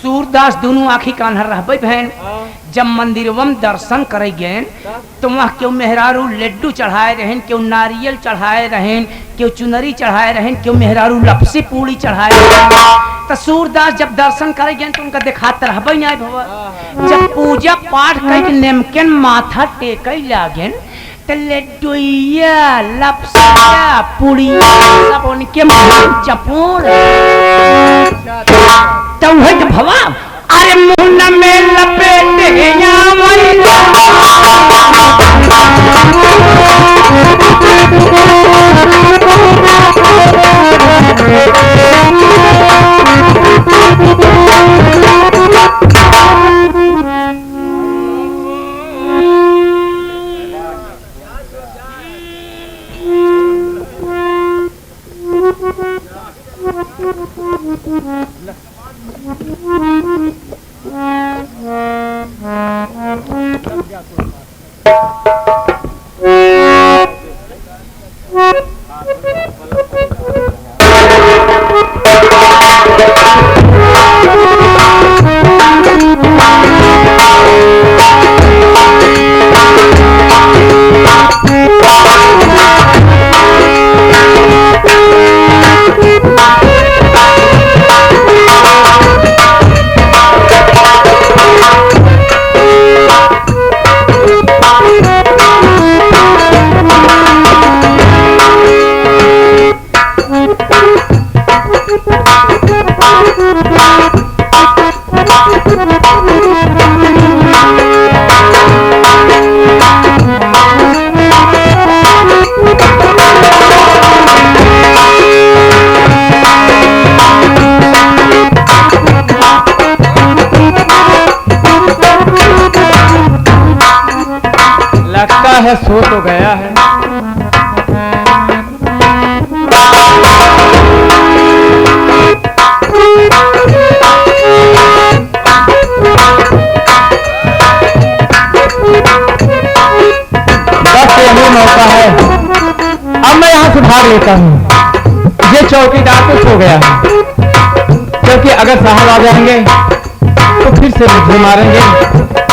सूरदास दोनों आखी कान्हर रहबे बहन। जब मंदिरवम दर्शन करे गए तो वहाँ क्यों मेहरारू लड्डू चढ़ाए रहन, क्यों नारियल चढ़ाए रहन, क्यों चुनरी चढ़ाए रहन, क्यों मेहरारू लपसी पूड़ी चढ़ाए रहन। तो सूरदास जब दर्शन करे गए तो उनका दिखाते रहबे नहीं भवा। जब पूजा पाठ कर नेमकन माथा टेके लागे तो लड्डुइया लपसिया पूड़िया सब उनके चपोड़ तो वही भवा। अरे मुन्ना में लपेटे है, सो तो गया है। बस यही मौका है, अब मैं यहाँ से भाग लेता हूँ। ये चौकीदार तो सो गया है, क्योंकि अगर साहब आ जाएंगे तो फिर से मुझे मारेंगे।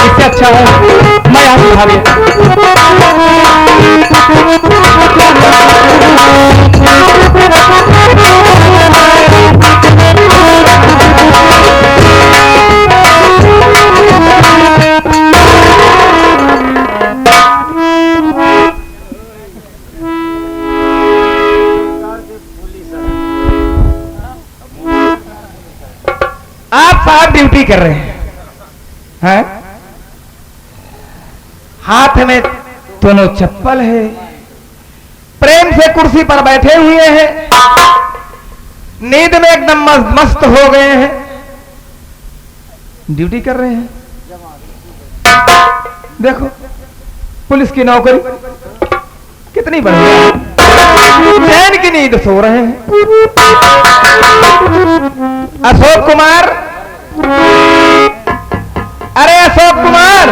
इससे अच्छा है मैं यहाँ से भाग लेता हूँ। आप साहब ड्यूटी कर रहे हैं, हाथ में दोनों चप्पल है, प्रेम से कुर्सी पर बैठे हुए हैं, नींद में एकदम मस्त हो गए हैं, ड्यूटी कर रहे हैं। देखो पुलिस की नौकरी कितनी बढ़िया है, चैन की नींद सो रहे हैं। अशोक कुमार, अरे अशोक कुमार,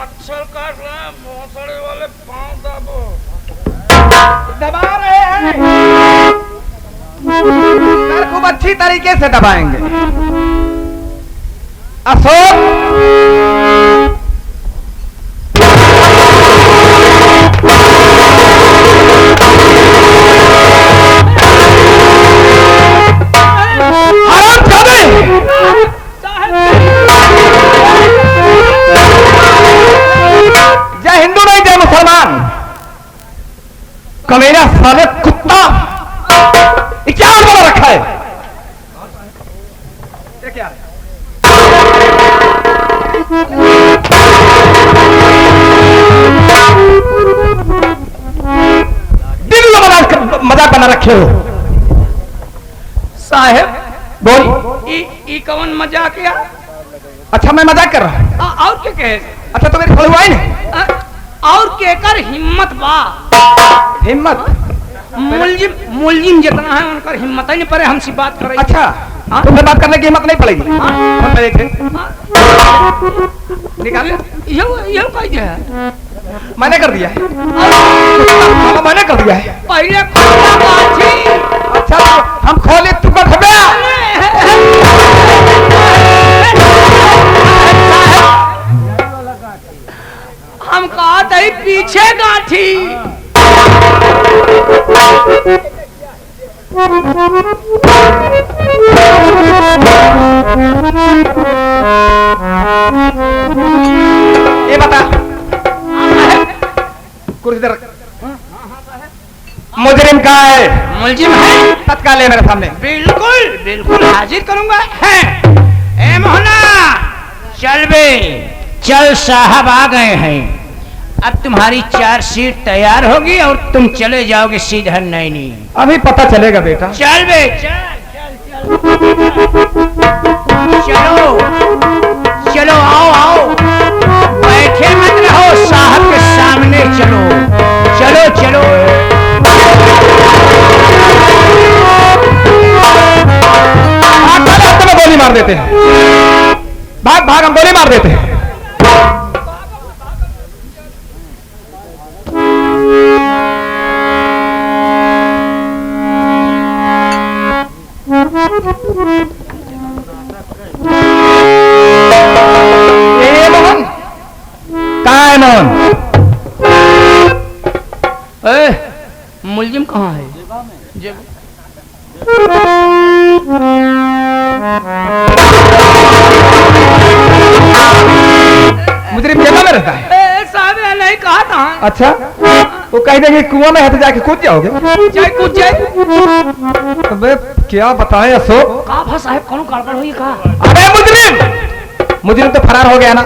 मच्छर काट रहा है, भोसड़े वाले पांव दबा रहे हैं, खूब अच्छी तरीके से दबाएंगे। अशोक, आराम कर दे। कमीना साले कुत्ता, ये क्या बना रखा है? ये क्या? दिल में मजाक बना रखे हो साहेब। बोल। ई कौन मजाक या? अच्छा मैं मजाक कर रहा हूँ। और क्या कहे? अच्छा तो मेरी फलवाई नहीं और केकर हिम्मत बा? हिम्मत मुलजिम जितना है उनकर हिम्मत ही नहीं पड़े हमसे बात करे। अच्छा तुम्हें बात करने की हिम्मत नहीं पड़ेगी। निकाल ये कह दिया है। मैंने कर दिया है। मैंने कर दिया है पहले। अच्छा हम खोले तू कर हम कहा था पीछे गाठी। ये बता कुर्सी रख। मुजरिम कहाँ है? मुलजिम है तत्काल है मेरे सामने। बिल्कुल बिल्कुल हाजिर करूंगा। है ए मोहना चल बे चल, साहब आ गए हैं। अब तुम्हारी चार्जशीट तैयार होगी और तुम चले जाओगे सीधा नैनी। अभी पता चलेगा बेटा। चल बे चल चल चल चलो चलो आओ आओ, बैठे मत रहो, साहब के सामने चलो चलो चलो। गोली मार देते हैं, भाग भाग, हम गोली मार देते हैं। मोहन कहाँ है? मोहन मुलजिम कहाँ है? जेब मुजरिम जेबा में रहता है। साहब नहीं कहा था। अच्छा वो कह देंगे कुआं में है तो जाके कूद जाओगे। जाए कूद जाए। अबे क्या बताएं अशोक? कहा साहब कौन गड़बड़ हुई? कहा अबे मुजरिम तो फरार हो गया ना,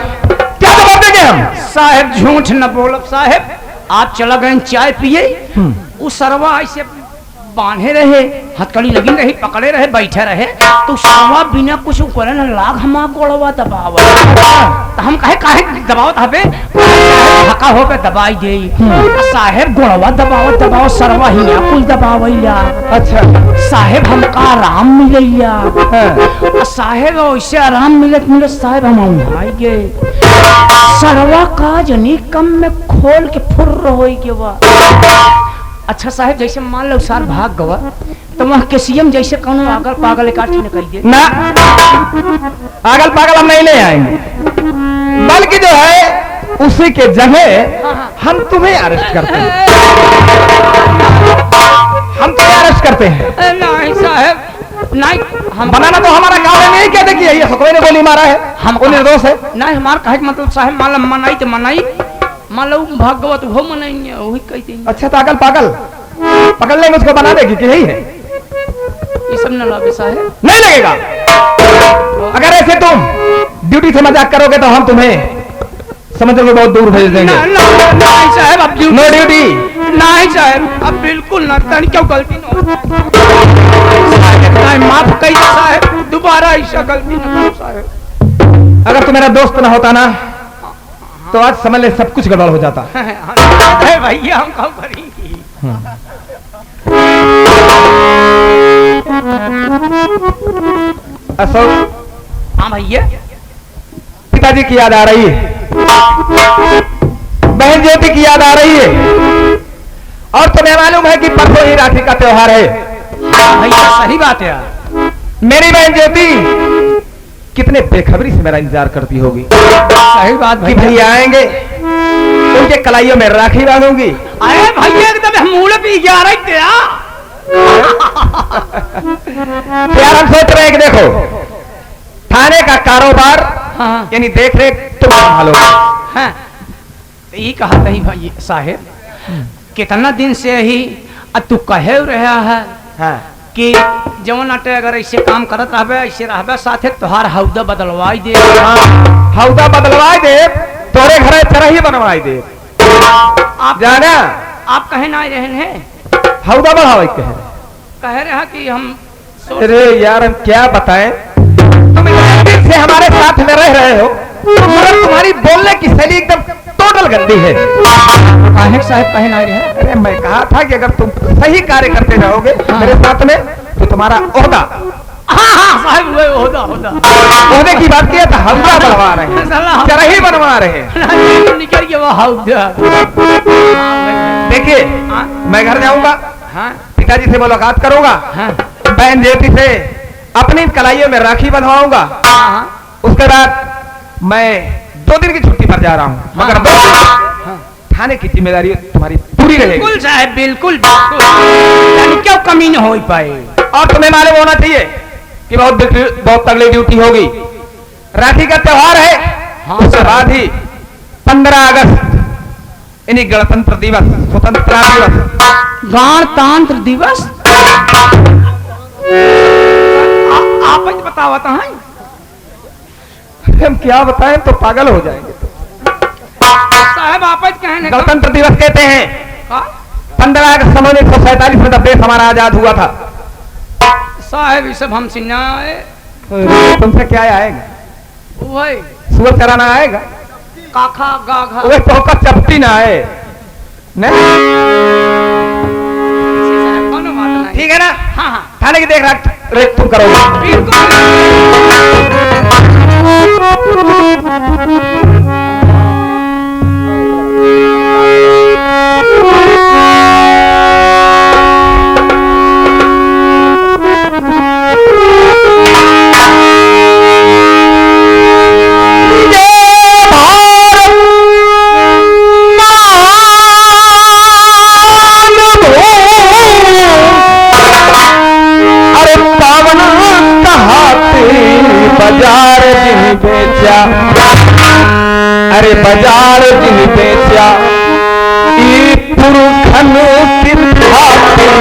क्या जवाब देंगे हम? साहब झूठ न बोलो साहब, आप चला गए चाय पिए, उस सरवा ऐसे बांधे रहे, हथकड़ी लगी रही, पकड़े रहे, बैठे रहे, तो सरवा बिना कुछ करे न लाग हम गोड़वा दबाव। तो हम काहे दबाव हबे धक्का हो के दबाई दे। साहेब गोड़वा दबाव दबाव सरवा ही कुल दबावैया। अच्छा साहेब हमका आराम मिलैया। साहेब वैसे आराम मिलत मिलत साहेब हम भाई गए। सरवा का जनी कम में खोल के फुर्र होई के बा। अच्छा साहब जैसे मान लो सार भाग गवा तो वहाँ के सीएम जैसे कौन आगल पागल काठी न करिए ना, आगल पागल हम नहीं ले आएंगे, बल्कि जो है उसी के जगह हम तुम्हें अरेस्ट करते हैं। हम तुम्हें अरेस्ट करते हैं। नहीं साहब नहीं, हम बनाना तो हमारा काम है, नहीं कहते कि ये कोई ने गोली मारा है, हमको निर्दोष है। नहीं हमारा कहे मतलब साहब मान लो मनाई तो मनाई, मान लो भाग गवा तो वो मनाएंगे वही कहते हैं। अच्छा तो आगल पागल पकड़ लेंगे उसको, बना देगी कि यही है? ये सब न लगे साहब, नहीं लगेगा। अगर ऐसे तुम ड्यूटी से मजाक करोगे तो हम तुम्हें समझ लो बहुत दूर भेज देंगे। नहीं साहब अब नो ड्यूटी। नहीं साहब अब बिल्कुल ना, क्यों गलती न माफ कही साहब, दोबारा ऐसा गलती न करो साहब। अगर तू मेरा दोस्त ना होता ना तो आज समझ ले सब कुछ गड़बड़ हो जाता। भैया हम कब करेंगे? अशोक हाँ भैया, पिताजी की याद आ रही है, बहन ज्योति की याद आ रही है, और तुम्हें मालूम है कि परसों ही राखी का त्योहार है। भैया सही बात है यार। मेरी बहन ज्योति कितने बेखबरी से मेरा इंतजार करती होगी। सही बात कि भैया आएंगे, उनके कलाइयों में राखी बांधूंगी। अरे भैया एकदम मूल पे 11 थे यार हम सोच रहे हैं कि देखो थाने का कारोबार यानी देख रेख तुम संभालोगे। हाँ, यही कहा था भाई साहेब, कितना दिन से ही तू कहे रहा है हाँ कि जवन अटे अगर ऐसे काम करत रहबे ऐसे रहबे साथे तोहार हौदा बदलवाई दे। हौदा बदलवाई दे, तोरे घरे चरही बनवाई दे। आप जाना आप कहे ना रहे हैं, हौदा बढ़ावे कह रहे कि हम अरे यार हम क्या बताएं, तुम इतने दिन से हमारे साथ में रह रहे हो मगर तुम्हारी बोलने की शैली एकदम टोटल गंदी है। काहे साहब कहे ना रहे? अरे मैं कहा था कि अगर तुम सही कार्य करते रहोगे हाँ। मेरे साथ में तो तुम्हारा ओहदा हाँ साहब वो होदा ओहदे की बात किया था, हौदा बढ़वा रहे हैं, चरही बनवा रहे हैं। निकल के वो हौदा। देखिए हाँ। मैं घर जाऊंगा, हाँ पिताजी से मुलाकात करूंगा, हाँ बहन जेठी से अपनी कलाइयों में राखी बंधवाऊंगा। हाँ उसके बाद मैं 2 दिन की छुट्टी पर जा रहा हूँ, मगर हाँ। थाने की जिम्मेदारी तुम्हारी पूरी रहेगी। बिल्कुल साहब बिल्कुल बिल्कुल, यानी क्यों कमी न हो पाए। और तुम्हें मालूम होना चाहिए कि बहुत तगड़ी ड्यूटी होगी। राखी का त्योहार है, हाँ, उसके सर। बाद ही 15 अगस्त यानी गणतंत्र दिवस, स्वतंत्रता दिवस, गणतंत्र दिवस आप बतावत हैं। हम क्या बताएं तो पागल हो जाएंगे। साहब आप कहने गणतंत्र दिवस कहते हैं 15 अगस्त 1947 में जब देश हमारा आजाद हुआ था। साहब ये सब हमसे ना आए, तुमसे क्या आएगा? वही सुअर चराना आएगा? काखा गाघा वह टोका चपटी ना आए नहीं? कोनो बात नहीं। ठीक है ना? हाँ हाँ थाने की देख रेख तुम करोगे। बिल्कुल। बाजार जिन बेचा, अरे बाजार जिन बेचा ई पुरखन किन खाते।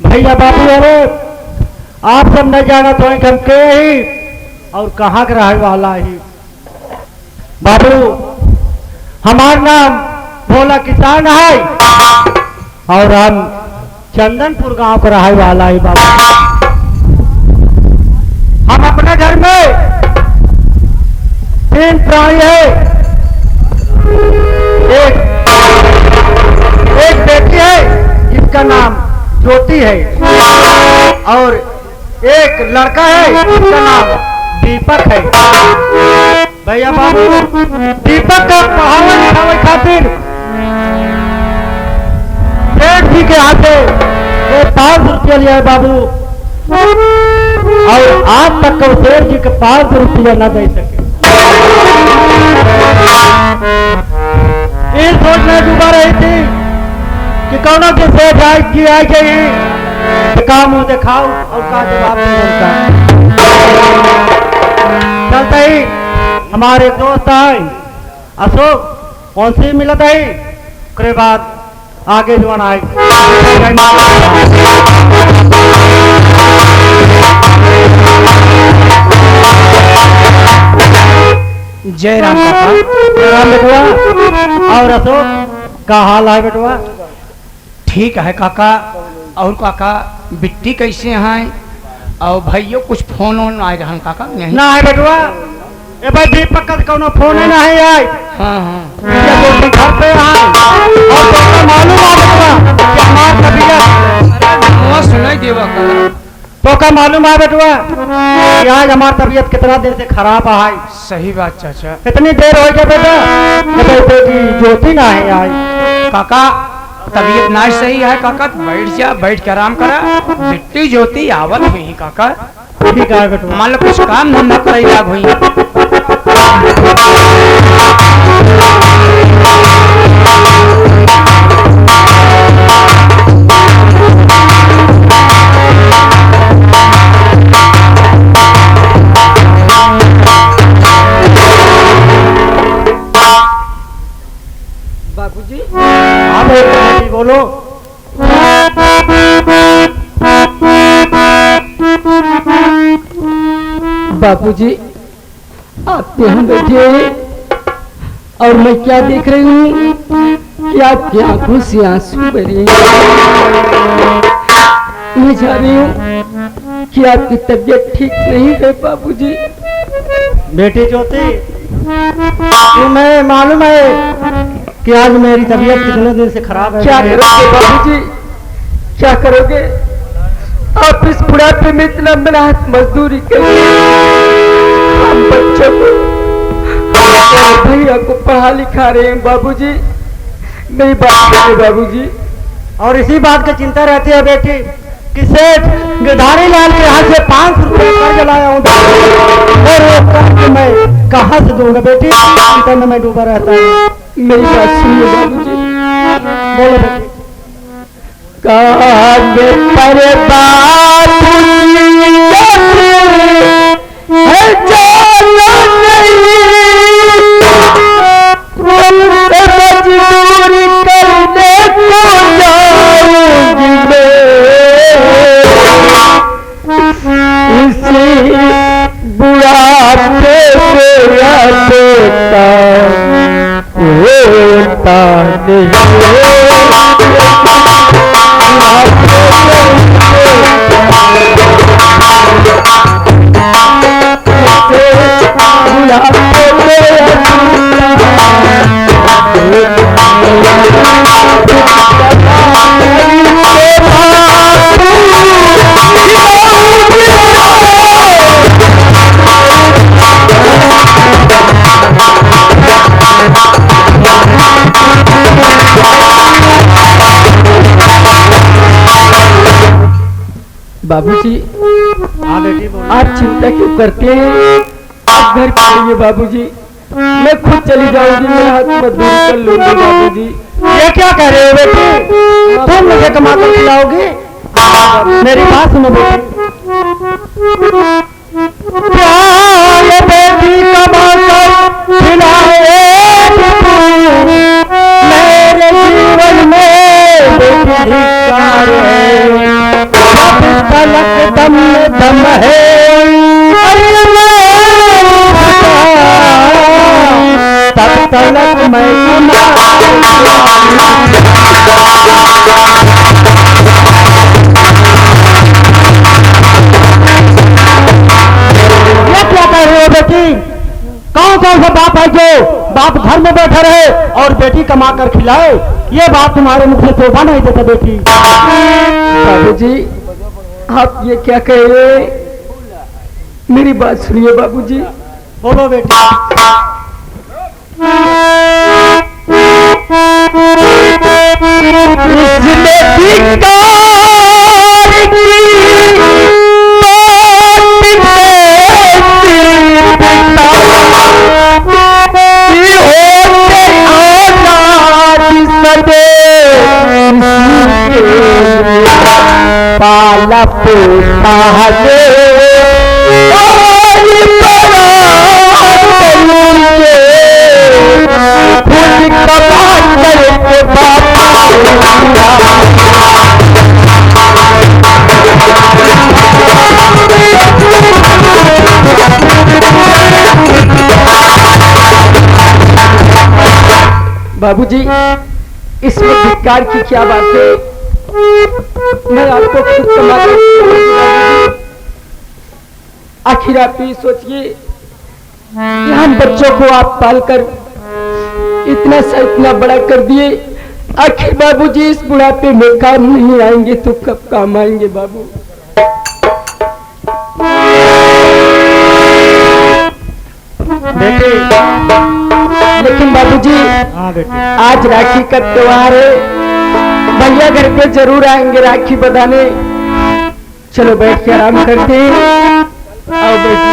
भैया बाबू अरे आप सब नहीं जाना तो हम के ही और कहाँ के रहे वाला ही बाबू। हमार नाम भोला किसान है और हम चंदनपुर गांव का रहे वाला ही बाबू। हम अपने घर में 3 प्राणी है, एक बेटी है जिसका नाम ज्योति है और एक लड़का है जिसका नाम दीपक है। भैया बाबू दीपक का पढ़ावे लिखावे खातिर सेठ जी के हाथे 500 रुपया लिया है बाबू और आज तक को सेठ जी के 500 रुपया न दे सके। इस सोचने डूबा रही थी कि कौन के सेठ की आई गई काम मुंह दिखाओ और का जवाब नहीं मिलता। चलते ही हमारे दोस्त आए अशोक उनसे मिलत है उसके बाद आगे जवान आए। जय राम काका। जय राम बेटवा। और अशोक का हाल है बेटवा? ठीक है काका। और काका बिट्टी कैसे हैं? और भैया कुछ फोन वोन आए रहन काका? नहीं ना है बेटवा। ए भाई दीपक का कोनो फोन ही नहीं आए। हाँ हाँ ये तो घर पे आए और तो मालूम है बेटवा कि हमार तबीयत मुआ सुनाई देवा का। तो का मालूम है बेटवा कि आज हमार तबीयत कितना देर से खराब है। सही बात चाचा। कितनी देर हो गई बेटा बेटी ज्योति ना है आई। काका तबीयत ना सही है काका, तो बैठ जा, बैठ के आराम करा। बिट्टी ज्योति आवत हुई ही काका। ठीक है बेटवा। मान लो कुछ काम धंधा करे लाग हुई। बाबूजी हाँ बेटी बोलो। बापूजी आप यहाँ बैठे और मैं क्या देख रही हूँ कि आपकी आंखों से आंसू बह। मैं जा रही हूँ कि आपकी तबीयत ठीक नहीं है बाबूजी। बेटी ज्योति तुम्हें मालूम है कि आज मेरी तबीयत कितने दिन से खराब है। क्या करोगे बाबूजी, क्या करोगे? आप इस बुढ़ापे में इतना मेहनत मजदूरी करके हम बच्चों को भैया को पढ़ा लिखा रहे हैं बाबूजी। मेरी बात करिए बाबूजी। और इसी बात की चिंता रहती है बेटी कि सेठ गिरधारी लाल के हाथ से 500 रुपये कर्ज लाया हूँ और वो कर्ज मैं कहाँ से दूंगा बेटी? चिंता में मैं डूबा रहता हूँ। मेरी बात सुनिए बाबूजी। बोलो बेटी। कान पर बाबूजी है जाना नहीं पता बाबूजी, हाँ बेटी बोलो। आप चिंता क्यों करते हैं? आप घर चलिए बाबूजी, मैं खुद चली जाऊंगी, मेरा हाथ मजदूरी कर लूंगी बाबूजी। ये क्या कह रहे हो बेटी? तुम मुझे कमा कर खिलाओगे? मेरी बात सुनो बेटी। प्यार बेटी कमा कर खिलाएगी तू, मेरे जीवन में बेटी धिक्कार है। जब तलक दम में दम है, अरे तब तलक मैं ये क्या कह रहे हो बेटी? कौन कौन सा बाप है जो बाप घर में बैठा रहे और बेटी कमा कर खिलाए? ये बात तुम्हारे मुख से शोभा नहीं देता बेटी। बाबूजी, आप ये क्या कह रहे हैं? मेरी बात सुनिए बाबूजी। बोलो बेटी। पाला पोता है बाबूजी, इसमें धिक्कार की क्या बात है? मैं आपको खुद कमा कर बाबूजी। आखिर आप ये सोचिए, हम बच्चों को आप पालकर इतना सा इतना बड़ा कर दिए, आखिर बाबूजी इस बुढ़ापे में काम नहीं आएंगे तो कब काम आएंगे बाबू? बेटी। लेकिन बाबूजी, हाँ बेटी। आज राखी का त्योहार है, भैया घर पे जरूर आएंगे राखी बंधाने। चलो बैठ के आराम करते हैं। आओ बेटी।